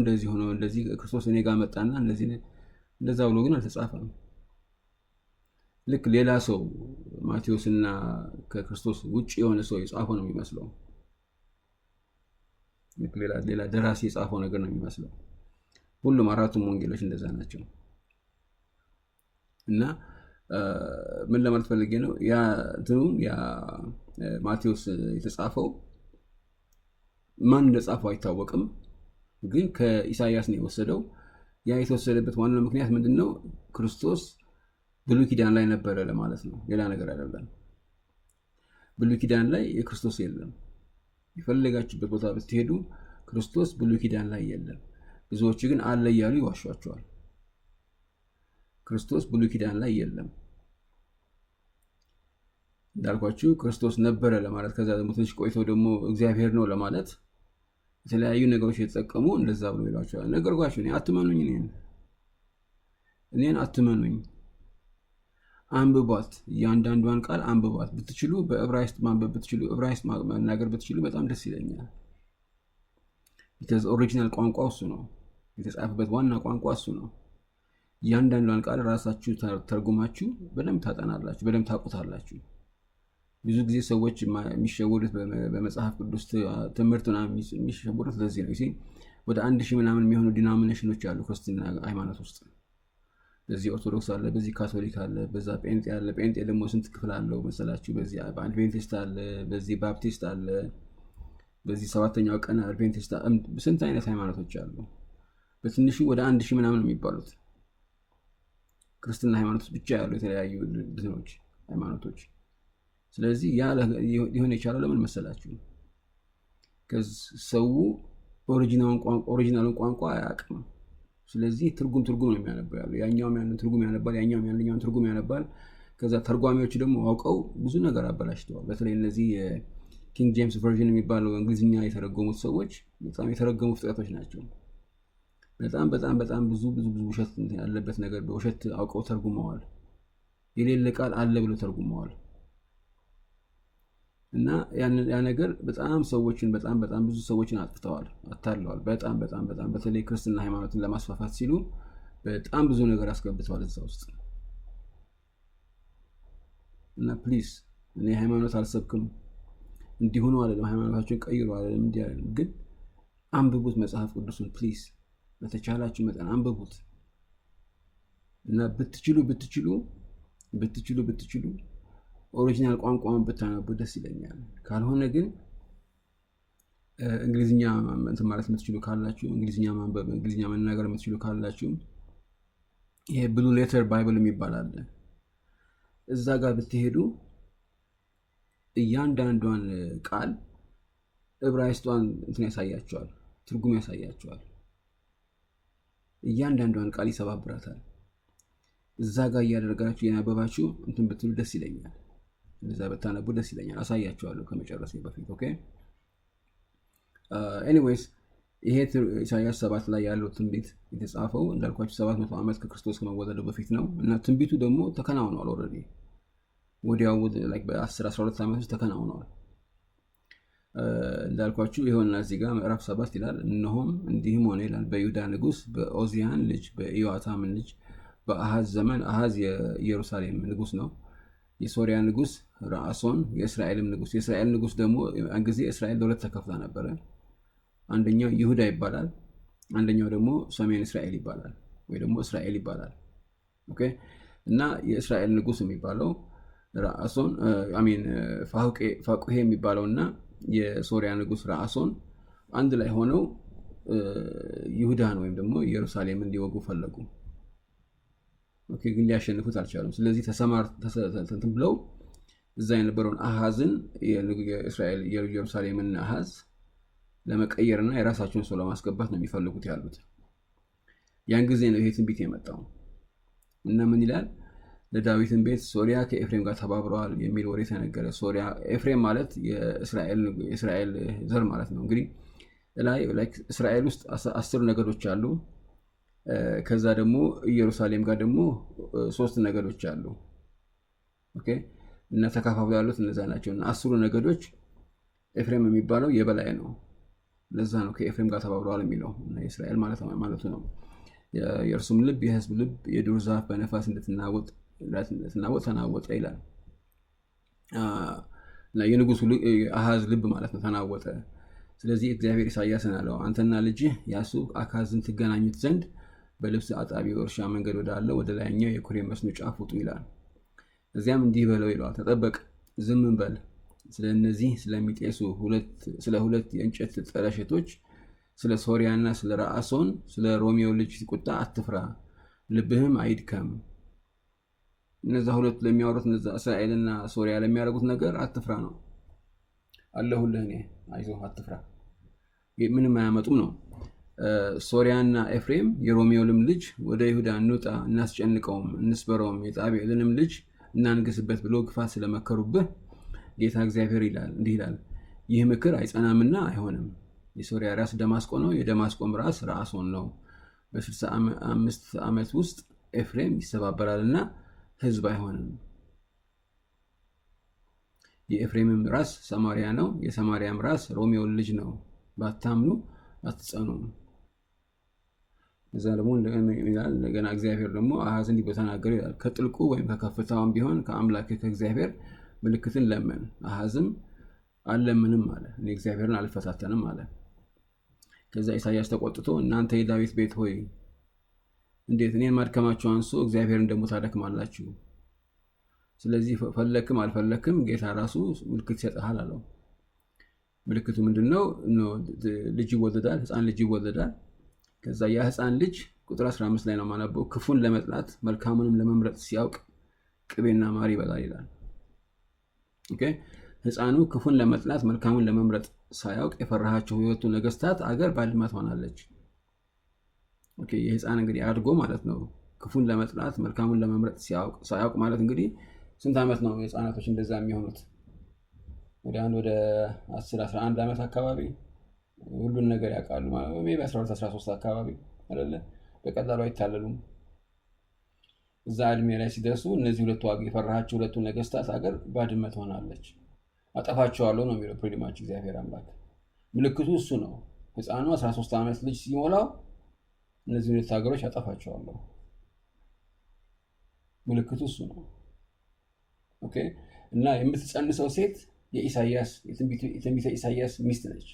እንደዚህ ክርስቶስ እኔ ጋር መጣና እንደዛ ብሎ ግን አልተጻፈም። ልክ ሌላ ሰው ማቴዎስና ከክርስቶስ ውጭ የሆነ ሰው የጻፈው ነው የሚመስለው። ልክ ሌላ ደራሲ የጻፈው ነገር ነው የሚመስለው። ሁሉም 4ቱም ወንጌሎች እንደዛ ናቸው። እና ምን ለማለት ፈልጌ ነው? ያ ማቴዎስ የተጻፈው ማን እንደጻፈው አይታወቅም፣ ግን ከኢሳያስ ነው የወሰደው። ያ የተወሰደበት ዋናው ምክንያት ምንድነው? ክርስቶስ ብሉይ ኪዳን ላይ ነበረ ለማለት ነው፣ ሌላ ነገር አይደለም። ብሉይ ኪዳን ላይ የክርስቶስ የለም። የፈለጋችሁበት ቦታ ብትሄዱ ክርስቶስ ብሉይ ኪዳን ላይ የለም። ብዙዎች ግን አለ እያሉ ይዋሿቸዋል። ክርስቶስ ብሉይ ኪዳን ላይ የለም። እንዳልኳችሁ ክርስቶስ ነበረ ለማለት፣ ከዛ ደግሞ ትንሽ ቆይተው ደግሞ እግዚአብሔር ነው ለማለት የተለያዩ ነገሮች የተጠቀሙ እንደዛ ብሎ ይሏቸዋል። ነገርኳችሁ። አትመኑኝ፣ እኔን አትመኑኝ። አንብቧት፣ እያንዳንዷን ቃል አንብቧት። ብትችሉ በዕብራይስጥ ማንበብ ብትችሉ፣ ዕብራይስጥ መናገር ብትችሉ በጣም ደስ ይለኛል። because ኦሪጂናል ቋንቋው እሱ ነው። የተጻፈበት ዋና ቋንቋ እሱ ነው። እያንዳንዷን ቃል ራሳችሁ ተርጉማችሁ በደንብ ታጠናላችሁ፣ በደንብ ታውቁታላችሁ። ብዙ ጊዜ ሰዎች የሚሸወዱት በመጽሐፍ ቅዱስ ትምህርት የሚሸወዱት ለዚህ ነው። ወደ 1000 ምናምን የሚሆኑ ዲኖሚኔሽኖች አሉ ክርስትና ሃይማኖት ውስጥ። በዚህ ኦርቶዶክስ አለ፣ በዚህ ካቶሊክ አለ፣ በዛ ጴንጤ አለ። ጴንጤ ደግሞ ስንት ክፍል አለው መሰላችሁ? በዚህ አድቬንቲስት አለ፣ በዚህ ባፕቲስት አለ፣ በዚህ ሰባተኛው ቀን አድቬንቲስት፣ ስንት አይነት ሃይማኖቶች አሉ። በትንሹ ወደ 1000 ምናምን የሚባሉት ክርስትና ሃይማኖቶች ብቻ ያሉ የተለያዩ ድኖች ሃይማኖቶች። ስለዚህ ያ ሊሆን የቻለው ለምን መሰላችሁ? ሰው ኦሪጂናሉን ቋንቋ አያውቅም። ስለዚህ ትርጉም ነው የሚያነባው ያለው። ያኛውም ያንን ትርጉም ያነባል፣ ያኛውም ያንኛውን ትርጉም ያነባል። ከዛ ተርጓሚዎች ደግሞ አውቀው ብዙ ነገር አበላሽተዋል። በተለይ እነዚህ የኪንግ ጄምስ ቨርዥን የሚባለው እንግሊዝኛ የተረጎሙት ሰዎች በጣም የተረገሙ ፍጥረቶች ናቸው። በጣም ብዙ ውሸት ያለበት ነገር በውሸት አውቀው ተርጉመዋል። የሌለ ቃል አለ ብለው ተርጉመዋል። እና ያ ነገር በጣም ሰዎችን በጣም ብዙ ሰዎችን አታለዋል። በጣም በተለይ ክርስትና ሃይማኖትን ለማስፋፋት ሲሉ በጣም ብዙ ነገር አስገብተዋል እዛ ውስጥ። እና ፕሊዝ እኔ ሃይማኖት አልሰብክም እንዲሆኑ አይደለም፣ ሃይማኖታችሁን ቀይሩ አይደለም፣ እንዲህ አይደለም። ግን አንብቡት መጽሐፍ ቅዱስን ፕሊዝ፣ በተቻላችሁ መጠን አንብቡት። እና ብትችሉ ኦሪጂናል ቋንቋውን ብታነቡ ደስ ይለኛል። ካልሆነ ግን እንግሊዝኛ እንትን ማለት የምትችሉ ካላችሁ፣ እንግሊዝኛ ማንበብ፣ እንግሊዝኛ መናገር የምትችሉ ካላችሁ ይሄ ብሉ ሌተር ባይብል የሚባል አለ። እዛ ጋር ብትሄዱ እያንዳንዷን ቃል ዕብራይስጧን እንትን ያሳያቸዋል፣ ትርጉም ያሳያቸዋል። እያንዳንዷን ቃል ይሰባብራታል። እዛ ጋር እያደረጋችሁ የናበባችሁ እንትን ብትሉ ደስ ይለኛል። እንደዛ በታነቡ ደስ ይለኛል። አሳያችኋለሁ ከመጨረሴ በፊት። ኦኬ ኤኒዌይስ ይሄ ኢሳይያስ 7 ላይ ያለው ትንቢት የተጻፈው እንዳልኳችሁ 700 ዓመት ከክርስቶስ ከመወለዱ በፊት ነው። እና ትንቢቱ ደግሞ ተከናውኗል። ኦልሬዲ ወዲያው በ10-12 ዓመት ውስጥ ተከናውኗል። እንዳልኳችሁ ይኸውና እዚህ ጋር ምዕራፍ 7 ይላል፣ እነሆም እንዲህም ሆነ ይላል በይሁዳ ንጉሥ በኦዚያን ልጅ በኢዮአታም ልጅ በአሃዝ ዘመን። አሃዝ የኢየሩሳሌም ንጉሥ ነው። የሶሪያ ንጉሥ ረአሶን የእስራኤልም ንጉሥ። የእስራኤል ንጉሥ ደግሞ ያን ጊዜ እስራኤል ለሁለት ተከፍላ ነበረ። አንደኛው ይሁዳ ይባላል፣ አንደኛው ደግሞ ሰሜን እስራኤል ይባላል፣ ወይ ደግሞ እስራኤል ይባላል። ኦኬ እና የእስራኤል ንጉሥ የሚባለው ረአሶን ፋቁሄ የሚባለውና የሶሪያ ንጉሥ ረአሶን አንድ ላይ ሆነው ይሁዳን ወይም ደግሞ ኢየሩሳሌምን ሊወጉ ፈለጉ። ኦኬ ግን ሊያሸንፉት አልቻሉም። ስለዚህ ተሰማርተው ብለው እዛ የነበረውን አሃዝን የእስራኤል የኢየሩሳሌምን አሃዝ ለመቀየርና የራሳቸውን ሰው ለማስገባት ነው የሚፈልጉት ያሉት። ያን ጊዜ ነው ይሄ ትንቢት የመጣው። እና ምን ይላል? ለዳዊትን ቤት ሶሪያ ከኤፍሬም ጋር ተባብረዋል የሚል ወሬ ተነገረ። ሶሪያ ኤፍሬም ማለት የእስራኤል ዘር ማለት ነው። እንግዲህ ላይ እስራኤል ውስጥ 10 ነገዶች አሉ። ከዛ ደግሞ ኢየሩሳሌም ጋር ደግሞ 3 ነገዶች አሉ። ኦኬ እና ተካፋፍለው ያሉት እነዛ ናቸው። እና 10 ነገዶች ኤፍሬም የሚባለው የበላይ ነው። ለዛ ነው ከኤፍሬም ጋር ተባብረዋል የሚለው። እና የእስራኤል ማለቱ ነው። የእርሱም ልብ የሕዝብ ልብ የዱር ዛፍ በነፋስ እንድትናወጥ ተናወጠ ይላል። እና የንጉሱ አሃዝ ልብ ማለት ነው ተናወጠ። ስለዚህ እግዚአብሔር ኢሳይያስን አለው፣ አንተና ልጅህ ያሱብ አካዝን ትገናኙት ዘንድ በልብስ አጣቢ እርሻ መንገድ ወዳለው ወደ ላይኛው የኩሬ መስኖ ጫፍ ውጡ ይላል። እዚያም እንዲህ በለው ይለዋል፣ ተጠበቅ፣ ዝም በል፣ ስለነዚህ ስለሚጤሱ ስለ 2 የእንጨት ጠለሸቶች፣ ስለ ሶሪያና ስለ ረአሶን፣ ስለ ሮሜው ልጅ ቁጣ አትፍራ፣ ልብህም አይድከም። እነዛ ሁለቱ ለሚያወሩት እነዛ እስራኤልና ሶሪያ ለሚያደርጉት ነገር አትፍራ ነው። አለሁልህ እኔ፣ አይዞህ አትፍራ፣ ምንም አያመጡም ነው። ሶሪያና ኤፍሬም የሮሜውልም ልጅ ወደ ይሁዳ እንውጣ፣ እናስጨንቀውም፣ እንስበረውም፣ የጣቢኤልንም ልጅ እናንግስበት ብሎ ክፋት ስለመከሩብህ ጌታ እግዚአብሔር እንዲህ ይላል፣ ይህ ምክር አይጸናምና አይሆንም። የሶሪያ ራስ ደማስቆ ነው፣ የደማስቆም ራስ ረአሶን ነው። በ65 ዓመት ውስጥ ኤፍሬም ይሰባበራልና ሕዝብ አይሆንም። የኤፍሬምም ራስ ሰማሪያ ነው፣ የሰማሪያም ራስ ሮሜውን ልጅ ነው። ባታምኑ አትጸኑም። እዛ ደግሞ እንደገና እግዚአብሔር ደግሞ አሃዝ እንዲህ በተናገረ ይላል ከጥልቁ ወይም ከከፍታውም ቢሆን ከአምላክ ከእግዚአብሔር ምልክትን ለምን። አሃዝም አልለምንም አለ፣ እኔ እግዚአብሔርን አልፈታተንም አለ። ከዛ ኢሳያስ ተቆጥቶ እናንተ የዳዊት ቤት ሆይ እንዴት እኔን ማድከማችሁ አንሶ እግዚአብሔርን ደግሞ ታደክማላችሁ? ስለዚህ ፈለክም አልፈለክም ጌታ ራሱ ምልክት ይሰጥሃል አለው። ምልክቱ ምንድነው? ልጅ ይወለዳል፣ ህፃን ልጅ ይወለዳል። ከዛ ያ ህፃን ልጅ ቁጥር 15 ላይ ነው ማነበው፣ ክፉን ለመጥላት መልካሙንም ለመምረጥ ሲያውቅ ቅቤና ማር ይበላል ይላል። ኦኬ፣ ህፃኑ ክፉን ለመጥላት መልካሙን ለመምረጥ ሳያውቅ የፈራሃቸው የሁለቱ ነገስታት አገር ባድማ ትሆናለች። ኦኬ፣ የህፃን እንግዲህ አድጎ ማለት ነው ክፉን ለመጥላት መልካሙን ለመምረጥ ሳያውቅ ማለት እንግዲህ ስንት ዓመት ነው የህፃናቶች እንደዛ የሚሆኑት? ወደ 10 11 ዓመት አካባቢ ሁሉን ነገር ያውቃሉ ማለት ነው። ሜቢ 12 13 አካባቢ አይደለ? በቀላሉ አይታለሉም። እዛ እድሜ ላይ ሲደርሱ እነዚህ ሁለቱ የፈራሃቸው ሁለቱ ነገስታት አገር ባድመ ትሆናለች፣ አጠፋቸዋለሁ ነው የሚለው ፕሪዲማች እግዚአብሔር አምላክ። ምልክቱ እሱ ነው። ህፃኑ 13 ዓመት ልጅ ሲሞላው እነዚህ ሁለት ሀገሮች አጠፋቸዋለሁ። ምልክቱ እሱ ነው። ኦኬ፣ እና የምትጸንሰው ሴት የትንቢተ ኢሳያስ ሚስት ነች።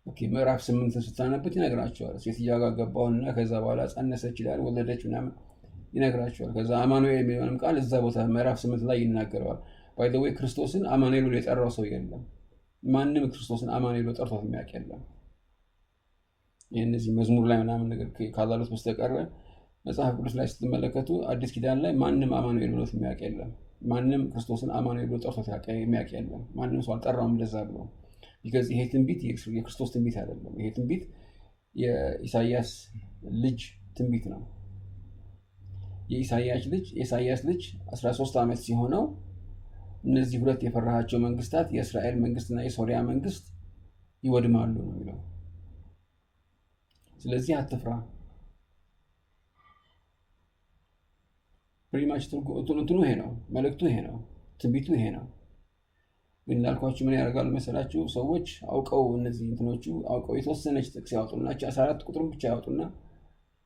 ኦኬ፣ ምዕራፍ 8 ስታነቡት ይነግራቸዋል። ሴትዮዋ ጋር ገባውና ከዛ በኋላ ጸነሰች ይላል፣ ወለደች ምናምን ይነግራቸዋል። ከዛ አማኑኤል የሚለውንም ቃል እዛ ቦታ ምዕራፍ 8 ላይ ይናገረዋል። ባይ ዘ ዌይ ክርስቶስን አማኑኤል ብሎ የጠራው ሰው የለም። ማንም ክርስቶስን አማኑኤል ብሎ ጠርቶት የሚያውቅ የለም። የእነዚህ መዝሙር ላይ ምናምን ነገር ካላሉት በስተቀረ መጽሐፍ ቅዱስ ላይ ስትመለከቱ አዲስ ኪዳን ላይ ማንም አማኑኤል ብሎት የሚያውቅ የለም። ማንም ክርስቶስን አማኑኤል ብሎ ጠርቶት የሚያውቅ የለም። ማንም ሰው አልጠራውም እንደዛ ብሎ። ቢካዝ ይሄ ትንቢት የክርስቶስ ትንቢት አይደለም። ይሄ ትንቢት የኢሳያስ ልጅ ትንቢት ነው። የኢሳያስ ልጅ 13 ዓመት ሲሆነው እነዚህ ሁለት የፈራሃቸው መንግስታት የእስራኤል መንግስትና የሶሪያ መንግስት ይወድማሉ ነው የሚለው። ስለዚህ አትፍራ። ፕሪማች እንትኑ ይሄ ነው፣ መልእክቱ ይሄ ነው፣ ትንቢቱ ይሄ ነው። ግን እንዳልኳችሁ ምን ያደርጋሉ መሰላችሁ? ሰዎች አውቀው እነዚህ እንትኖቹ አውቀው የተወሰነች ጥቅስ ያወጡና 14 ቁጥሩን ብቻ ያወጡና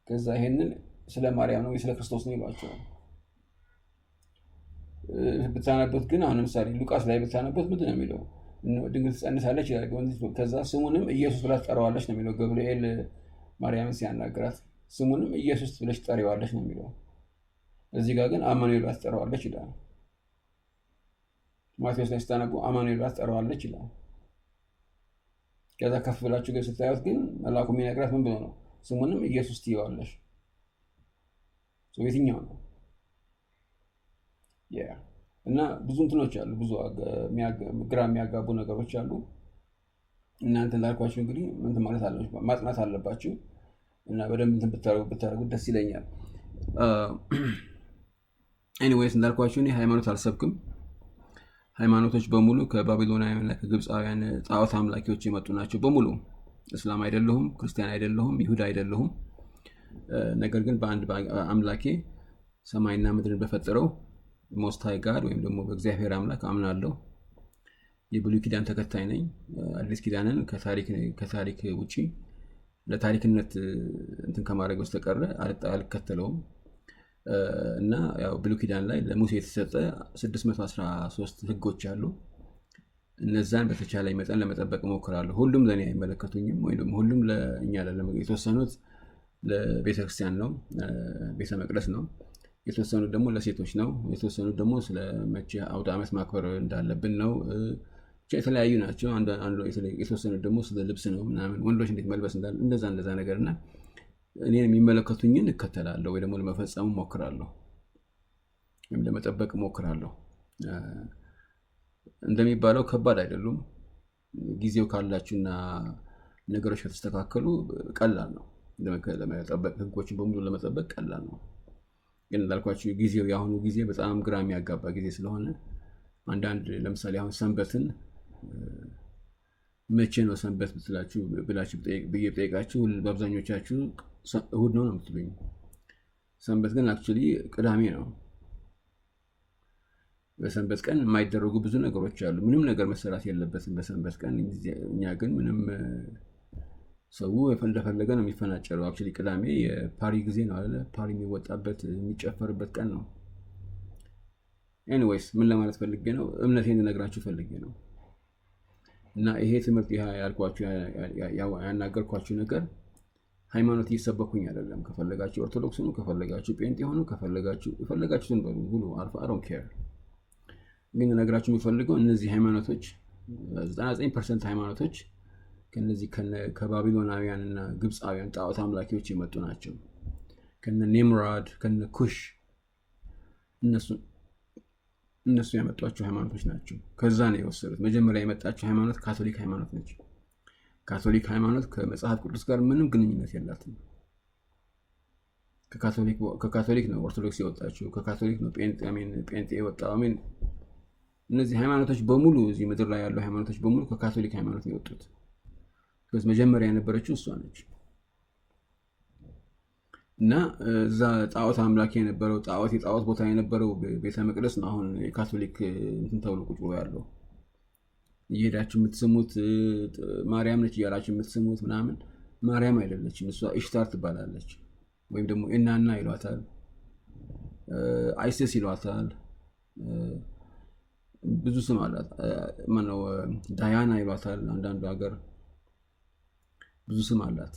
ከዛ ይሄንን ስለ ማርያም ነው ስለ ክርስቶስ ነው ይሏቸዋል። ብታነቡት ግን አሁን ለምሳሌ ሉቃስ ላይ ብታነቡት ምንድን ነው የሚለው? ድንግል ትጸንሳለች ይላል። ከዛ ስሙንም ኢየሱስ ብላ ትጠራዋለች ነው የሚለው። ገብርኤል ማርያምን ሲያናግራት ስሙንም ኢየሱስ ብለሽ ትጠሪዋለች ነው የሚለው። እዚህ ጋር ግን አማኑኤል ብላ ትጠራዋለች ይላል። ማቴዎስ ላይ ስታነቡ አማኑኤል ብላ ትጠራዋለች ይላል። ከዛ ከፍ ብላችሁ ግን ስታዩት ግን መልአኩ የሚነግራት ምን ብሎ ነው? ስሙንም ኢየሱስ ትይዋለሽ። የትኛው ነው? እና ብዙ እንትኖች አሉ፣ ብዙ ግራ የሚያጋቡ ነገሮች አሉ። እናንተ እንዳልኳችሁ እንግዲህ ምን ማለት አለባችሁ፣ ማጥናት አለባችሁ እና በደንብ እንትን ብታደርጉ ደስ ይለኛል። ኤኒዌይስ እንዳልኳችሁ እኔ ሃይማኖት አልሰብክም። ሃይማኖቶች በሙሉ ከባቢሎናውያንና ከግብፃውያን ጣዖት አምላኪዎች የመጡ ናቸው በሙሉ። እስላም አይደለሁም፣ ክርስቲያን አይደለሁም፣ ይሁዳ አይደለሁም። ነገር ግን በአንድ አምላኬ ሰማይና ምድርን በፈጠረው ሞስት ሃይ ጋድ ወይም ደግሞ በእግዚአብሔር አምላክ አምናለሁ። የብሉይ ኪዳን ተከታይ ነኝ። አዲስ ኪዳንን ከታሪክ ውጪ ለታሪክነት እንትን ከማድረግ በስተቀር አልከተለውም። እና ያው ብሉይ ኪዳን ላይ ለሙሴ የተሰጠ 613 ህጎች አሉ። እነዛን በተቻለ መጠን ለመጠበቅ እሞክራለሁ። ሁሉም ለኔ አይመለከቱኝም፣ ወይም ሁሉም ለኛ የተወሰኑት ለቤተክርስቲያን ነው፣ ቤተ መቅደስ ነው። የተወሰኑት ደግሞ ለሴቶች ነው። የተወሰኑት ደግሞ ስለመቼ አውደ ዓመት ማክበር እንዳለብን ነው። የተለያዩ ናቸው። የተወሰኑት ደግሞ ስለ ልብስ ነው ምናምን፣ ወንዶች እንዴት መልበስ እንዳለ እንደዛ ነገርና እኔን የሚመለከቱኝን እከተላለሁ ወይ ደግሞ ለመፈጸም እሞክራለሁ ወይም ለመጠበቅ እሞክራለሁ። እንደሚባለው ከባድ አይደሉም። ጊዜው ካላችሁና ነገሮች ከተስተካከሉ ቀላል ነው ለመጠበቅ። ህጎችን በሙሉ ለመጠበቅ ቀላል ነው። ግን እንዳልኳችሁ ጊዜው የአሁኑ ጊዜ በጣም ግራ የሚያጋባ ጊዜ ስለሆነ አንዳንድ ለምሳሌ አሁን ሰንበትን መቼ ነው ሰንበት ብላችሁ ጠይቃችሁ በአብዛኞቻችሁ እሁድ ነው የምትሉኝ። ሰንበት ግን አክቹዋሊ ቅዳሜ ነው። በሰንበት ቀን የማይደረጉ ብዙ ነገሮች አሉ። ምንም ነገር መሰራት የለበትም በሰንበት ቀን። እኛ ግን ምንም ሰው እንደፈለገ ነው የሚፈናጨረው። አክቹዋሊ ቅዳሜ የፓሪ ጊዜ ነው አይደል? ፓሪ የሚወጣበት የሚጨፈርበት ቀን ነው። ኤኒዌይስ ምን ለማለት ፈልጌ ነው? እምነቴን ልነግራችሁ ፈልጌ ነው። እና ይሄ ትምህርት ያልኳችሁ ያናገርኳችሁ ነገር ሃይማኖት እየሰበኩኝ አይደለም። ከፈለጋችሁ ኦርቶዶክስ ነው፣ ከፈለጋችሁ ጴንጤ ሆኑ፣ ከፈለጋችሁትን በሉ ሁሉ አልፋ አይ ዶንት ኬር። ግን ልነግራችሁ የሚፈልገው እነዚህ ሃይማኖቶች 99% ሃይማኖቶች ከነዚህ ከባቢሎናውያን እና ግብፃውያን ጣዖት አምላኪዎች የመጡ ናቸው። ከነ ኒምራድ ከነ ኩሽ እነሱ ያመጧቸው ሃይማኖቶች ናቸው። ከዛ ነው የወሰዱት። መጀመሪያ የመጣቸው ሃይማኖት ካቶሊክ ሃይማኖት ነች። ካቶሊክ ሃይማኖት ከመጽሐፍ ቅዱስ ጋር ምንም ግንኙነት የላትም። ከካቶሊክ ነው ኦርቶዶክስ የወጣችው፣ ከካቶሊክ ነው ጴንጤ የወጣው። እነዚህ ሃይማኖቶች በሙሉ እዚህ ምድር ላይ ያሉ ሃይማኖቶች በሙሉ ከካቶሊክ ሃይማኖት ነው የወጡት። ስለዚህ መጀመሪያ የነበረችው እሷ ነች። እና እዛ ጣዖት አምላኪ የነበረው የጣዖት ቦታ የነበረው ቤተ መቅደስ ነው አሁን የካቶሊክ እንትን ተብሎ ቁጭ ብሎ ያለው። እየሄዳችሁ የምትስሙት ማርያም ነች እያላችሁ የምትስሙት ምናምን ማርያም አይደለችም። እሷ ኢሽታር ትባላለች፣ ወይም ደግሞ እናና ይሏታል፣ አይሲስ ይሏታል፣ ብዙ ስም አላት። ማነው ዳያና ይሏታል። አንዳንዱ ሀገር ብዙ ስም አላት።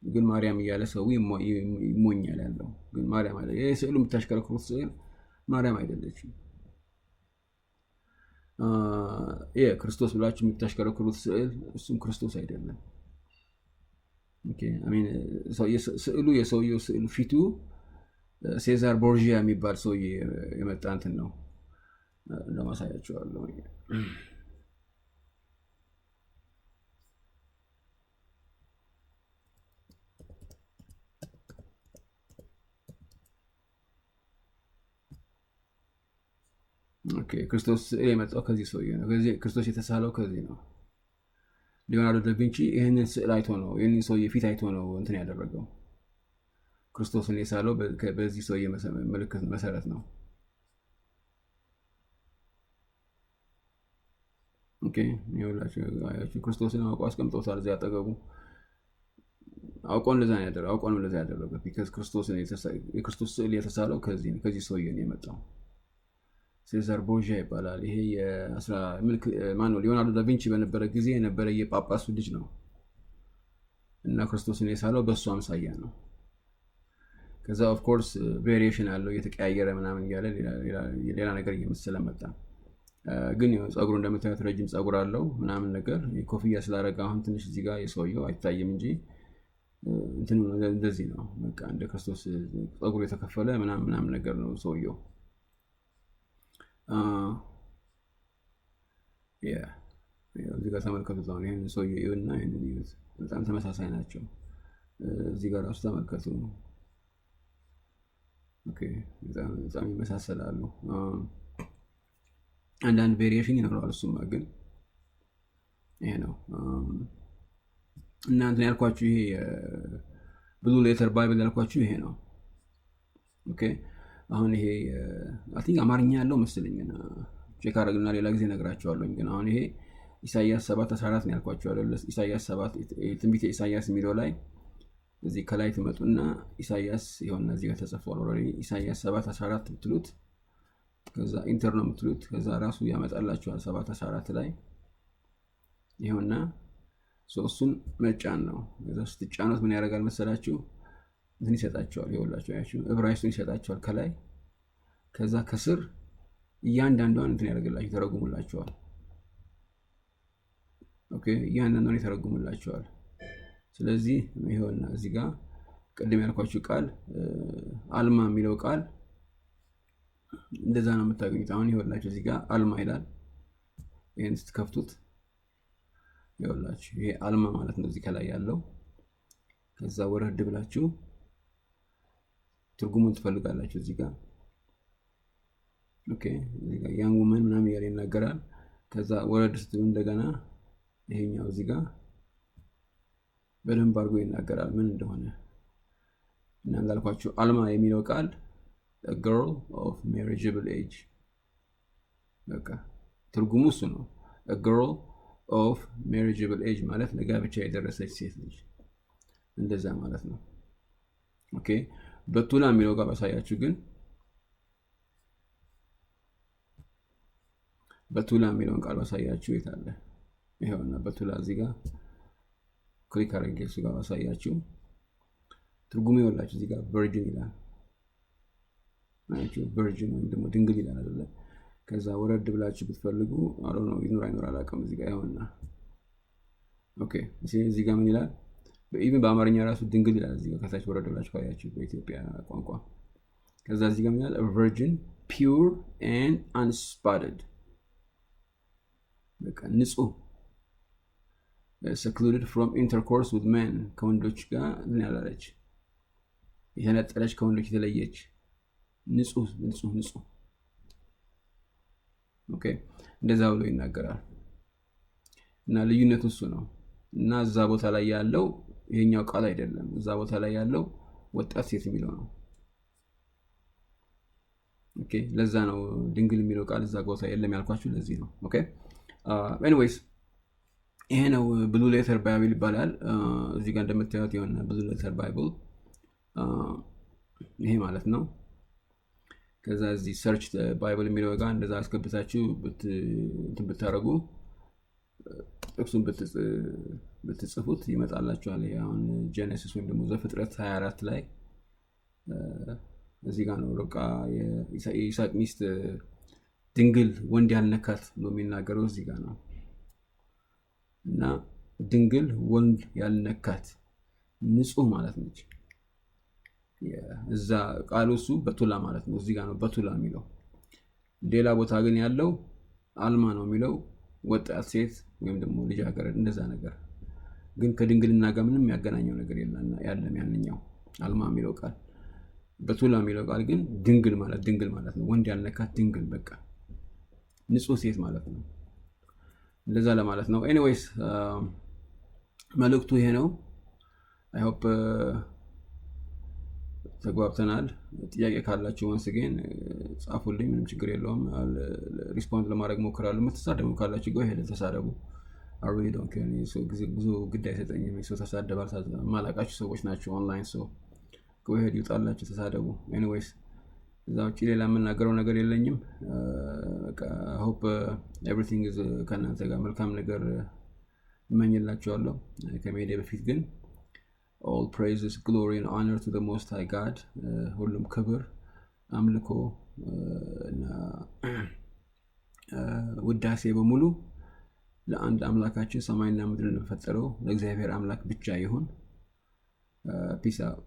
ግን ማርያም እያለ ሰው ይሞኛል ያለው። ግን ማርያም አይደለም። ይሄ ስዕሉ የምታሽከረክሩት ስዕል ማርያም አይደለችም። ክርስቶስ ብላችሁ የምታሽከረክሩት ስዕል እሱም ክርስቶስ አይደለም። ስዕሉ የሰውየው ስዕል ፊቱ ሴዛር ቦርጂያ የሚባል ሰውዬ የመጣ እንትን ነው። ለማሳያችኋለሁ። ክርስቶስ የመጣው ከዚህ ሰውዬ ነው። ክርስቶስ የተሳለው ከዚህ ነው። ሊዮናርዶ ዳቪንቺ ይህንን ስዕል አይቶ ነው፣ ይህንን ሰውዬ ፊት አይቶ ነው እንትን ያደረገው። ክርስቶስን የሳለው በዚህ ሰውዬ ምልክት መሰረት ነው። ይኸውላችሁ ክርስቶስን አውቆ አስቀምጦታል እዚያ አጠገቡ። አውቆን ለዛ ያደረገው ቢካዝ የክርስቶስ ስዕል የተሳለው ከዚህ ሰውዬ ነው የመጣው። ሴዛር ቦርጂያ ይባላል። ይሄ ሊዮናርዶ ዳቪንቺ በነበረ ጊዜ የነበረ የጳጳሱ ልጅ ነው እና ክርስቶስን የሳለው በእሱ አምሳያ ነው። ከዛ ኦፍ ኮርስ ቬሪዬሽን አለው፣ እየተቀያየረ ምናምን እያለ ሌላ ነገር እየመሰለ መጣ። ግን ጸጉሩ እንደምታዩት ረጅም ጸጉር አለው ምናምን ነገር። ኮፍያ ስላደረገ አሁን ትንሽ እዚህ ጋር የሰውየው አይታይም እንጂ እንትን እንደዚህ ነው። በቃ እንደ ክርስቶስ ጸጉሩ የተከፈለ ምናምን ነገር ነው ሰውየው። እዚህ ጋር ተመልከቱት። አሁን ይህን ሰውዬ ይሁንና ይህንን ይዩት፣ በጣም ተመሳሳይ ናቸው። እዚህ ጋር ራሱ ተመልከቱ። በጣም ይመሳሰላሉ። አንዳንድ ቬሪዬሽን ይኖረዋል። እሱማ ግን ይሄ ነው። እናንተ ያልኳችሁ ይሄ ብሉ ሌተር ባይብል ያልኳችሁ ይሄ ነው። አሁን ይሄ አይ ቲንክ አማርኛ ያለው መስለኝ ቼክ አደረግና ሌላ ጊዜ እነግራችኋለሁ። ግን አሁን ይሄ ኢሳይያስ 7:14 ነው ያልኳችሁ አይደል? ኢሳይያስ 7 ትንቢተ ኢሳይያስ የሚለው ላይ እዚህ ከላይ ትመጡና ኢሳይያስ ይሆንና እዚህ ጋር ተጽፏል ኦልሬዲ። ኢሳይያስ 7:14 ብትሉት ከዛ ኢንተር ነው የምትሉት፣ ከዛ ራሱ ያመጣላችኋል 7:14 ላይ ይሆንና እሱን መጫን ነው። ከዛ ስትጫኑት ምን ያደርጋል መሰላችሁ? እንትን ይሰጣቸዋል። ይኸውላችሁ ያችሁ ዕብራይስጡን ይሰጣቸዋል ከላይ። ከዛ ከስር እያንዳንዷን እንትን ያደርግላችሁ ተረጉሙላችኋል። እያንዳንዷን ይተረጉሙላችኋል። ስለዚህ ይኸውና እዚህ ጋር ቅድም ያልኳችሁ ቃል አልማ የሚለው ቃል እንደዛ ነው የምታገኙት። አሁን ይኸውላችሁ እዚህ ጋር አልማ ይላል። ይሄን ስትከፍቱት ይኸውላችሁ ይሄ አልማ ማለት ነው እዚህ ከላይ ያለው። ከዛ ወረድ ብላችሁ ትርጉሙን ትፈልጋላችሁ እዚህ ጋር። እዚህ ጋር ያንግ ውመን ምናምን እያለ ይናገራል። ከዛ ወረድ ስትሉ እንደገና ይሄኛው እዚህ ጋር በደንብ አድርጎ ይናገራል ምን እንደሆነ። እና እንዳልኳችሁ አልማ የሚለው ቃል a girl of marriageable age በቃ ትርጉሙ እሱ ነው። a girl of marriageable age ማለት ለጋብቻ የደረሰች ሴት ልጅ እንደዛ ማለት ነው። ኦኬ በቱላ የሚለው ጋር ባሳያችሁ ግን በቱላ የሚለውን ቃል ባሳያችሁ የት አለ? ይሄውና በቱላ እዚህ ጋር ክሊክ አድርጌ እሱ ጋር ባሳያችሁ ትርጉሙ ይወላችሁ እዚህ ጋር ቨርጂን ይላል። ናችሁ ቨርጂን ወይም ደግሞ ድንግል ይላል አይደለ? ከዛ ወረድ ብላችሁ ብትፈልጉ አሮ ነው ይኖር አይኖር አላውቅም። እዚህ ጋር ይኸውና ኦኬ እዚህ ጋር ምን ይላል? በኢቭን በአማርኛ ራሱ ድንግል ይላል እዚህ ጋር ከታች ወረድ ብላችሁ ካያችሁ በኢትዮጵያ ቋንቋ። ከዛ እዚህ ጋር ምን ይላል? a virgin pure and unspotted በቃ ንጹህ secluded from intercourse with men ከወንዶች ጋር ምን ያላለች የተነጠለች ከወንዶች የተለየች ንጹህ ኦኬ እንደዛ ብሎ ይናገራል። እና ልዩነቱ እሱ ነው። እና እዛ ቦታ ላይ ያለው ይሄኛው ቃል አይደለም። እዛ ቦታ ላይ ያለው ወጣት ሴት የሚለው ነው። ኦኬ ለዛ ነው ድንግል የሚለው ቃል እዛ ቦታ የለም ያልኳችሁ ለዚህ ነው። ኦኬ ኤኒዌይስ ይሄ ነው ብሉ ሌተር ባይብል ይባላል። እዚህ ጋር እንደምታዩት የሆነ ብሉ ሌተር ባይብል ይሄ ማለት ነው። ከዛ እዚህ ሰርች ባይብል የሚለው ጋር እንደዛ አስገብታችሁ ብታረጉ ጥቅሱን ብትጽፉት ይመጣላችኋል። አሁን ጄኔሲስ ወይም ደግሞ ዘፍጥረት 24 ላይ እዚህ ጋር ነው ርብቃ የይስሐቅ ሚስት ድንግል ወንድ ያልነካት ነው የሚናገረው እዚህ ጋር ነው። እና ድንግል ወንድ ያልነካት ንጹህ ማለት ነች። እዛ ቃሉ እሱ በቱላ ማለት ነው። እዚህ ጋር ነው በቱላ የሚለው። ሌላ ቦታ ግን ያለው አልማ ነው የሚለው ወጣት ሴት ወይም ደግሞ ልጃገረድ እንደዛ ነገር። ግን ከድንግልና ጋር ምንም ያገናኘው ነገር የለም ያንኛው አልማ የሚለው ቃል። በቱላ የሚለው ቃል ግን ድንግል ማለት ነው። ወንድ ያልነካት ድንግል በቃ ንጹህ ሴት ማለት ነው። እንደዛ ለማለት ነው። ኤኒዌይስ መልእክቱ ይሄ ነው። አይ ሆፕ ተግባብተናል። ጥያቄ ካላችሁ once again ጻፉልኝ፣ ምንም ችግር የለውም። ሪስፖንድ ለማድረግ ሞክራለሁ። የምትሳደቡ ካላችሁ go ahead ተሳደቡ። I really don't care። ብዙ ጉዳይ አይሰጠኝም። ሰው ተሳደባል ማላቃችሁ ሰዎች ናቸው ኦንላይን። ሶ go ahead ይውጣላችሁ ተሳደቡ። ኤኒዌይስ እዛው ሌላ የምናገረው ነገር የለኝም። በቃ I hope everything is ከእናንተ ጋር መልካም ነገር እመኝላችኋለሁ። ከመሄዴ በፊት ግን all praises, glory and honor to the most high God. ሁሉም ክብር አምልኮ እና ውዳሴ በሙሉ ለአንድ አምላካችን ሰማይና ምድርን ለፈጠረው ለእግዚአብሔር አምላክ ብቻ ይሁን። ፒስ አውት።